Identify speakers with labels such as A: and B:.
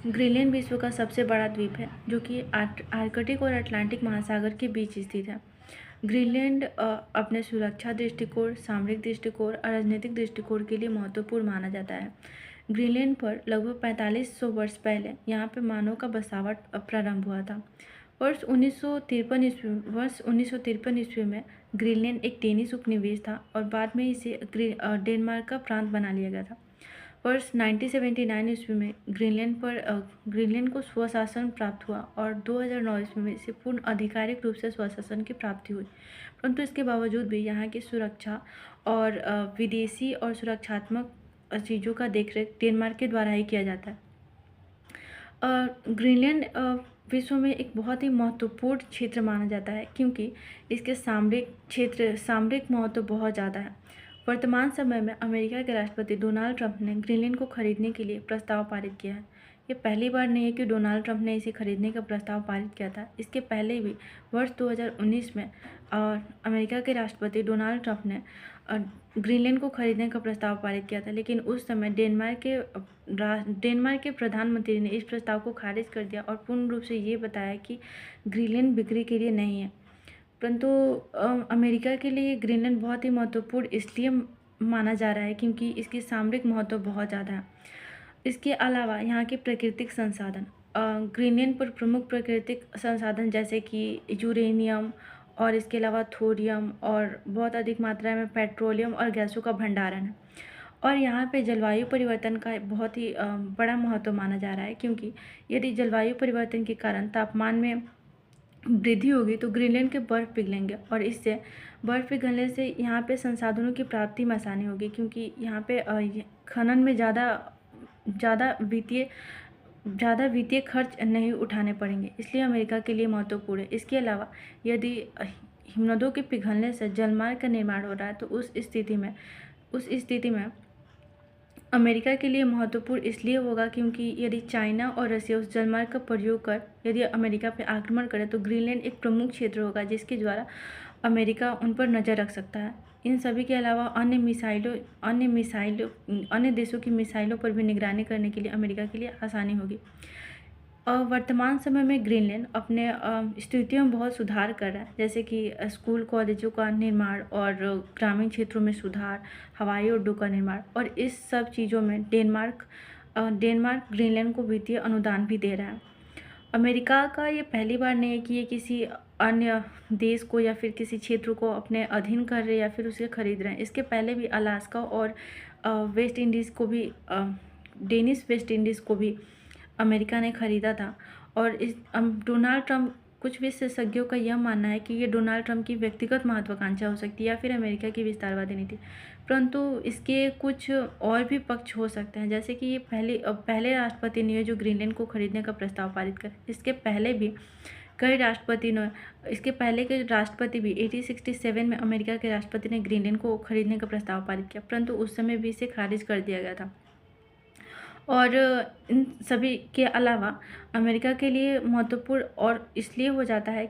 A: Greenland विश्व का सबसे बड़ा द्वीप है जो कि आर्कटिक और अटलांटिक महासागर के बीच स्थित है। ग्रीनलैंड अपने सुरक्षा दृष्टिकोण, सामरिक दृष्टिकोण और राजनीतिक दृष्टिकोण के लिए महत्वपूर्ण माना जाता है। ग्रीनलैंड पर लगभग 4500 वर्ष पहले यहाँ पर मानव का बसावट प्रारंभ हुआ था। वर्ष 1953 ईस्वी में ग्रीनलैंड एक डेनिश उपनिवेश था और बाद में इसे डेनमार्क का प्रांत बना लिया गया था। वर्ष 1979 ईस्वी में ग्रीनलैंड को स्वशासन प्राप्त हुआ और 2009 ईस्वी में इसे पूर्ण आधिकारिक रूप से स्वशासन की प्राप्ति हुई। परंतु इसके बावजूद भी यहाँ की सुरक्षा और विदेशी और सुरक्षात्मक चीज़ों का देखरेख डेनमार्क के द्वारा ही किया जाता है। ग्रीनलैंड विश्व में एक बहुत ही महत्वपूर्ण क्षेत्र माना जाता है क्योंकि इसके सामरिक महत्व बहुत ज़्यादा है। वर्तमान समय में अमेरिका के राष्ट्रपति डोनाल्ड ट्रंप ने ग्रीनलैंड को खरीदने के लिए प्रस्ताव पारित किया है। ये पहली बार नहीं है कि डोनाल्ड ट्रंप ने इसे खरीदने का प्रस्ताव पारित किया था। इसके पहले भी वर्ष 2019 में अमेरिका के राष्ट्रपति डोनाल्ड ट्रंप ने ग्रीनलैंड को खरीदने का प्रस्ताव पारित किया था, लेकिन उस समय डेनमार्क के प्रधानमंत्री ने इस प्रस्ताव को खारिज कर दिया और पूर्ण रूप से ये बताया कि ग्रीनलैंड बिक्री के लिए नहीं है। परंतु अमेरिका के लिए ग्रीनलैंड बहुत ही महत्वपूर्ण इसलिए माना जा रहा है क्योंकि इसकी सामरिक महत्व बहुत ज़्यादा है। इसके अलावा यहाँ के प्राकृतिक संसाधन, ग्रीनलैंड पर प्रमुख प्राकृतिक संसाधन जैसे कि यूरेनियम और इसके अलावा थोरियम और बहुत अधिक मात्रा में पेट्रोलियम और गैसों का भंडारण है। और यहाँ पे जलवायु परिवर्तन का बहुत ही बड़ा महत्व माना जा रहा है क्योंकि यदि जलवायु परिवर्तन के कारण तापमान में वृद्धि होगी तो ग्रीनलैंड के बर्फ़ पिघलेंगे और इससे बर्फ़ पिघलने से यहाँ पे संसाधनों की प्राप्ति में आसानी होगी क्योंकि यहाँ पे खनन में ज़्यादा वित्तीय खर्च नहीं उठाने पड़ेंगे, इसलिए अमेरिका के लिए महत्वपूर्ण है। इसके अलावा यदि हिमनदों के पिघलने से जलमार्ग का निर्माण हो रहा है तो उस स्थिति में अमेरिका के लिए महत्वपूर्ण इसलिए होगा क्योंकि यदि चाइना और रसिया उस जलमार्ग का प्रयोग कर यदि अमेरिका पर आक्रमण करे तो ग्रीनलैंड एक प्रमुख क्षेत्र होगा जिसके द्वारा अमेरिका उन पर नज़र रख सकता है। इन सभी के अलावा अन्य देशों की मिसाइलों पर भी निगरानी करने के लिए अमेरिका के लिए आसानी होगी। वर्तमान समय में ग्रीनलैंड अपने स्थितियों में बहुत सुधार कर रहा है, जैसे कि स्कूल कॉलेजों का निर्माण और ग्रामीण क्षेत्रों में सुधार, हवाई अड्डों का निर्माण, और इस सब चीज़ों में डेनमार्क ग्रीनलैंड को वित्तीय अनुदान भी दे रहा है। अमेरिका का ये पहली बार नहीं है कि ये किसी अन्य देश को या फिर किसी क्षेत्र को अपने अधीन कर रहे हैं या फिर उसे खरीद रहे हैं। इसके पहले भी अलास्का और डेनिश वेस्ट इंडीज़ को भी अमेरिका ने खरीदा था। और डोनाल्ड ट्रंप, कुछ विशेषज्ञों का यह मानना है कि ये डोनाल्ड ट्रंप की व्यक्तिगत महत्वाकांक्षा हो सकती है या फिर अमेरिका की विस्तारवादी नीति, परंतु इसके कुछ और भी पक्ष हो सकते हैं, जैसे कि ये पहले राष्ट्रपति नहीं है जो ग्रीनलैंड को खरीदने का प्रस्ताव पारित करे। इसके पहले के राष्ट्रपति भी 1867 में अमेरिका के राष्ट्रपति ने ग्रीनलैंड को खरीदने का प्रस्ताव पारित किया, परंतु उस समय भी इसे खारिज कर दिया गया था। और इन सभी के अलावा अमेरिका के लिए महत्वपूर्ण और इसलिए हो जाता है